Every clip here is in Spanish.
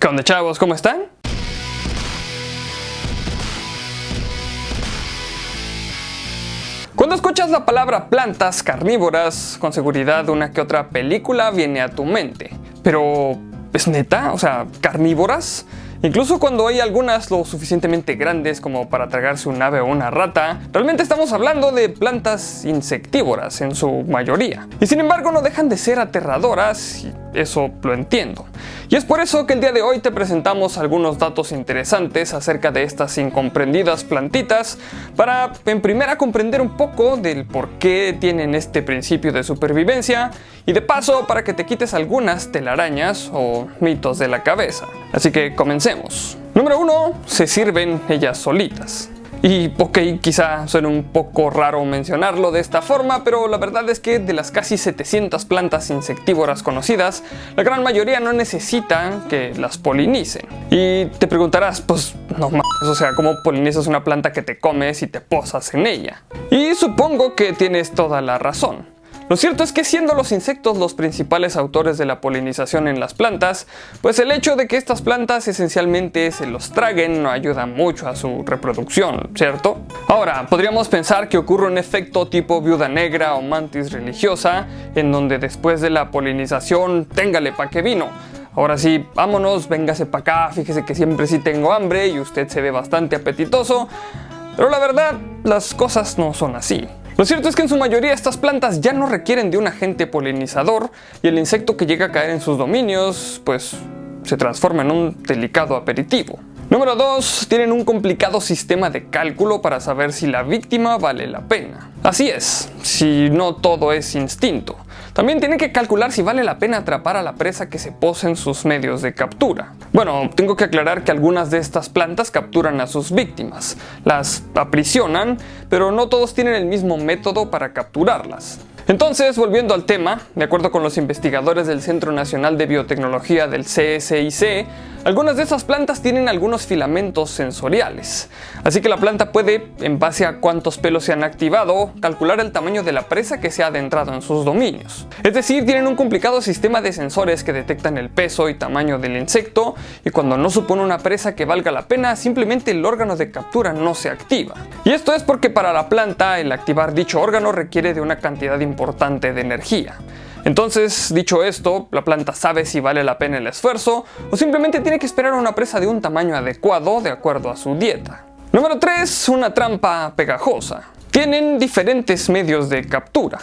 ¿Qué onda, chavos? ¿Cómo están? Cuando escuchas la palabra plantas carnívoras, con seguridad una que otra película viene a tu mente. Pero, ¿es neta? O sea, ¿carnívoras? Incluso cuando hay algunas lo suficientemente grandes como para tragarse un ave o una rata, realmente estamos hablando de plantas insectívoras en su mayoría. Y sin embargo no dejan de ser aterradoras, y eso lo entiendo. Y es por eso que el día de hoy te presentamos algunos datos interesantes acerca de estas incomprendidas plantitas, para en primera comprender un poco del por qué tienen este principio de supervivencia, y de paso para que te quites algunas telarañas o mitos de la cabeza. Así que comencemos. Número 1. Se sirven ellas solitas. Y ok, quizá suene un poco raro mencionarlo de esta forma, pero la verdad es que de las casi 700 plantas insectívoras conocidas, la gran mayoría no necesitan que las polinicen. Y te preguntarás, pues no mames, o sea, ¿cómo polinizas una planta que te comes y te posas en ella? Y supongo que tienes toda la razón. Lo cierto es que siendo los insectos los principales autores de la polinización en las plantas, pues el hecho de que estas plantas esencialmente se los traguen no ayuda mucho a su reproducción, ¿cierto? Ahora, podríamos pensar que ocurre un efecto tipo viuda negra o mantis religiosa, en donde después de la polinización, téngale pa' que vino. Ahora sí, vámonos, véngase pa' acá, fíjese que siempre sí tengo hambre y usted se ve bastante apetitoso, pero la verdad, las cosas no son así. Lo cierto es que en su mayoría estas plantas ya no requieren de un agente polinizador y el insecto que llega a caer en sus dominios, pues se transforma en un delicado aperitivo. Número 2. Tienen un complicado sistema de cálculo para saber si la víctima vale la pena. Así es, si no todo es instinto. También tienen que calcular si vale la pena atrapar a la presa que se posa en sus medios de captura. Bueno, tengo que aclarar que algunas de estas plantas capturan a sus víctimas, las aprisionan, pero no todos tienen el mismo método para capturarlas. Entonces, volviendo al tema, de acuerdo con los investigadores del Centro Nacional de Biotecnología del CSIC, algunas de esas plantas tienen algunos filamentos sensoriales. Así que la planta puede, en base a cuántos pelos se han activado, calcular el tamaño de la presa que se ha adentrado en sus dominios. Es decir, tienen un complicado sistema de sensores que detectan el peso y tamaño del insecto, y cuando no supone una presa que valga la pena, simplemente el órgano de captura no se activa. Y esto es porque para la planta, el activar dicho órgano requiere de una cantidad importante de energía. Entonces, dicho esto, la planta sabe si vale la pena el esfuerzo o simplemente tiene que esperar a una presa de un tamaño adecuado de acuerdo a su dieta. Número 3. Una trampa pegajosa. Tienen diferentes medios de captura.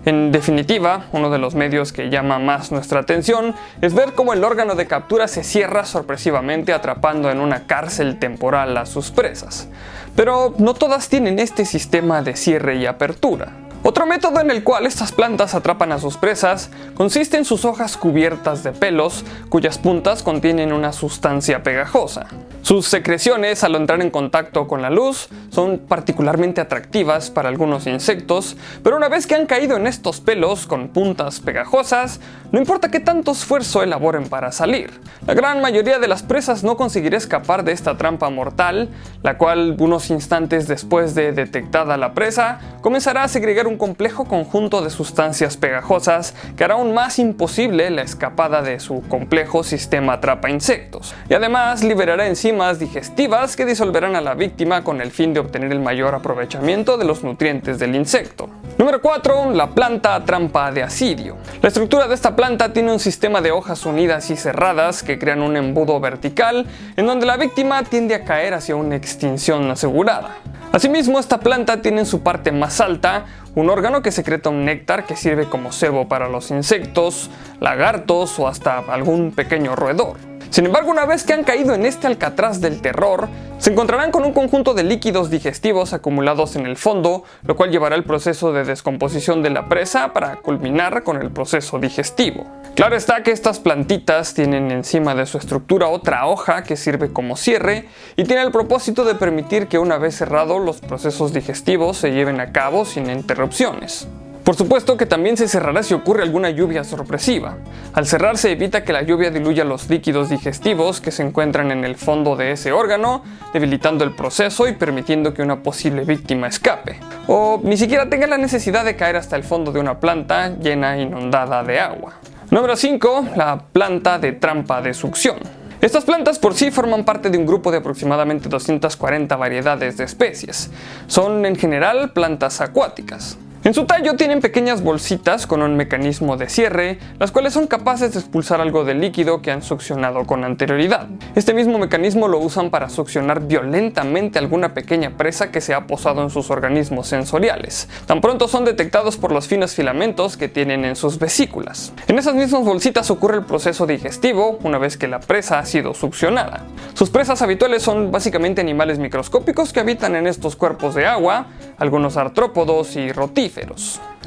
En definitiva, uno de los medios que llama más nuestra atención es ver cómo el órgano de captura se cierra sorpresivamente atrapando en una cárcel temporal a sus presas. Pero no todas tienen este sistema de cierre y apertura. Otro método en el cual estas plantas atrapan a sus presas consiste en sus hojas cubiertas de pelos, cuyas puntas contienen una sustancia pegajosa. Sus secreciones, al entrar en contacto con la luz, son particularmente atractivas para algunos insectos, pero una vez que han caído en estos pelos con puntas pegajosas, no importa qué tanto esfuerzo elaboren para salir. La gran mayoría de las presas no conseguirá escapar de esta trampa mortal, la cual, unos instantes después de detectada la presa, comenzará a segregar un complejo conjunto de sustancias pegajosas que hará aún más imposible la escapada de su complejo sistema atrapa insectos. Y además liberará enzimas digestivas que disolverán a la víctima con el fin de obtener el mayor aprovechamiento de los nutrientes del insecto. Número 4. La planta trampa de asidio. La estructura de esta planta tiene un sistema de hojas unidas y cerradas que crean un embudo vertical en donde la víctima tiende a caer hacia una extinción asegurada. Asimismo, esta planta tiene en su parte más alta un órgano que secreta un néctar que sirve como cebo para los insectos, lagartos o hasta algún pequeño roedor. Sin embargo, una vez que han caído en este alcatraz del terror, se encontrarán con un conjunto de líquidos digestivos acumulados en el fondo, lo cual llevará el proceso de descomposición de la presa para culminar con el proceso digestivo. Claro está que estas plantitas tienen encima de su estructura otra hoja que sirve como cierre y tiene el propósito de permitir que una vez cerrado los procesos digestivos se lleven a cabo sin interrupciones. Por supuesto que también se cerrará si ocurre alguna lluvia sorpresiva. Al cerrar se evita que la lluvia diluya los líquidos digestivos que se encuentran en el fondo de ese órgano, debilitando el proceso y permitiendo que una posible víctima escape. O ni siquiera tenga la necesidad de caer hasta el fondo de una planta llena e inundada de agua. Número 5. La planta de trampa de succión. Estas plantas por sí forman parte de un grupo de aproximadamente 240 variedades de especies. Son en general plantas acuáticas. En su tallo tienen pequeñas bolsitas con un mecanismo de cierre, las cuales son capaces de expulsar algo de líquido que han succionado con anterioridad. Este mismo mecanismo lo usan para succionar violentamente alguna pequeña presa que se ha posado en sus organismos sensoriales. Tan pronto son detectados por los finos filamentos que tienen en sus vesículas. En esas mismas bolsitas ocurre el proceso digestivo una vez que la presa ha sido succionada. Sus presas habituales son básicamente animales microscópicos que habitan en estos cuerpos de agua, algunos artrópodos y rotíferos.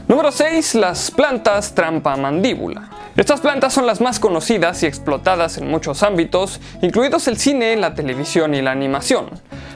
Número 6. Las plantas trampa mandíbula. Estas plantas son las más conocidas y explotadas en muchos ámbitos, incluidos el cine, la televisión y la animación.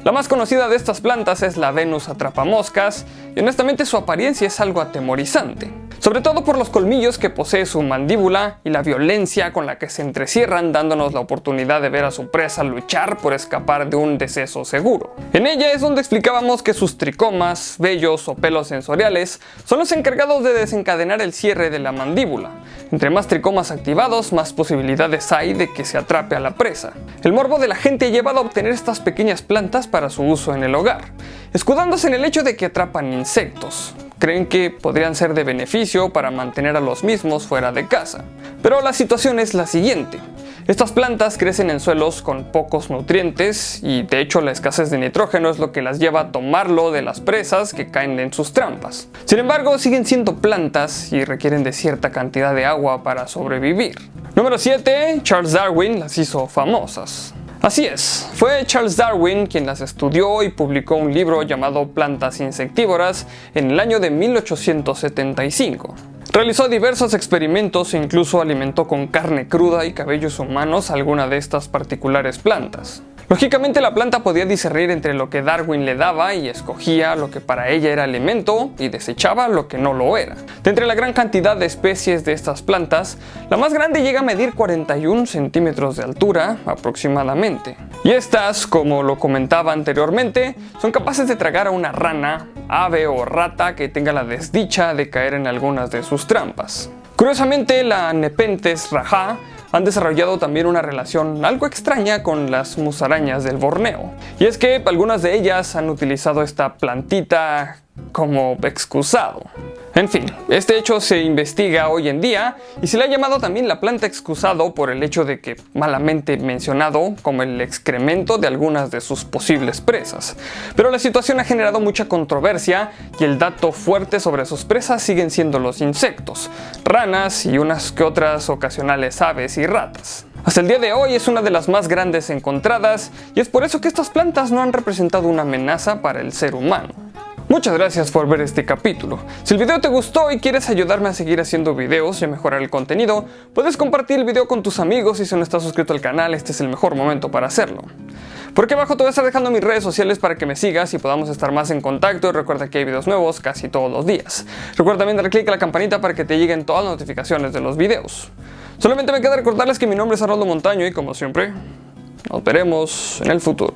La más conocida de estas plantas es la Venus atrapamoscas, y honestamente su apariencia es algo atemorizante. Sobre todo por los colmillos que posee su mandíbula y la violencia con la que se entrecierran, dándonos la oportunidad de ver a su presa luchar por escapar de un deceso seguro. En ella es donde explicábamos que sus tricomas, vellos o pelos sensoriales son los encargados de desencadenar el cierre de la mandíbula. Entre más tricomas activados, más posibilidades hay de que se atrape a la presa. El morbo de la gente ha llevado a obtener estas pequeñas plantas para su uso en el hogar, escudándose en el hecho de que atrapan insectos. Creen que podrían ser de beneficio para mantener a los mismos fuera de casa. Pero la situación es la siguiente. Estas plantas crecen en suelos con pocos nutrientes y de hecho la escasez de nitrógeno es lo que las lleva a tomarlo de las presas que caen en sus trampas. Sin embargo, siguen siendo plantas y requieren de cierta cantidad de agua para sobrevivir. Número 7. Charles Darwin las hizo famosas. Así es, fue Charles Darwin quien las estudió y publicó un libro llamado Plantas insectívoras en el año de 1875. Realizó diversos experimentos e incluso alimentó con carne cruda y cabellos humanos alguna de estas particulares plantas. Lógicamente la planta podía discernir entre lo que Darwin le daba y escogía lo que para ella era alimento y desechaba lo que no lo era. De entre la gran cantidad de especies de estas plantas, la más grande llega a medir 41 centímetros de altura aproximadamente. Y estas, como lo comentaba anteriormente, son capaces de tragar a una rana, ave o rata que tenga la desdicha de caer en algunas de sus trampas. Curiosamente, la Nepenthes rajá han desarrollado también una relación algo extraña con las musarañas del Borneo. Y es que algunas de ellas han utilizado esta plantita como excusado. En fin, este hecho se investiga hoy en día y se le ha llamado también la planta excusado por el hecho de que, malamente mencionado, como el excremento de algunas de sus posibles presas. Pero la situación ha generado mucha controversia y el dato fuerte sobre sus presas siguen siendo los insectos, ranas y unas que otras ocasionales aves y ratas. Hasta el día de hoy es una de las más grandes encontradas y es por eso que estas plantas no han representado una amenaza para el ser humano. Muchas gracias por ver este capítulo. Si el video te gustó y quieres ayudarme a seguir haciendo videos y a mejorar el contenido, puedes compartir el video con tus amigos y si no estás suscrito al canal, este es el mejor momento para hacerlo. Por aquí abajo te voy a estar dejando mis redes sociales para que me sigas y podamos estar más en contacto y recuerda que hay videos nuevos casi todos los días. Recuerda también darle click a la campanita para que te lleguen todas las notificaciones de los videos. Solamente me queda recordarles que mi nombre es Arnoldo Montaño y como siempre, nos veremos en el futuro.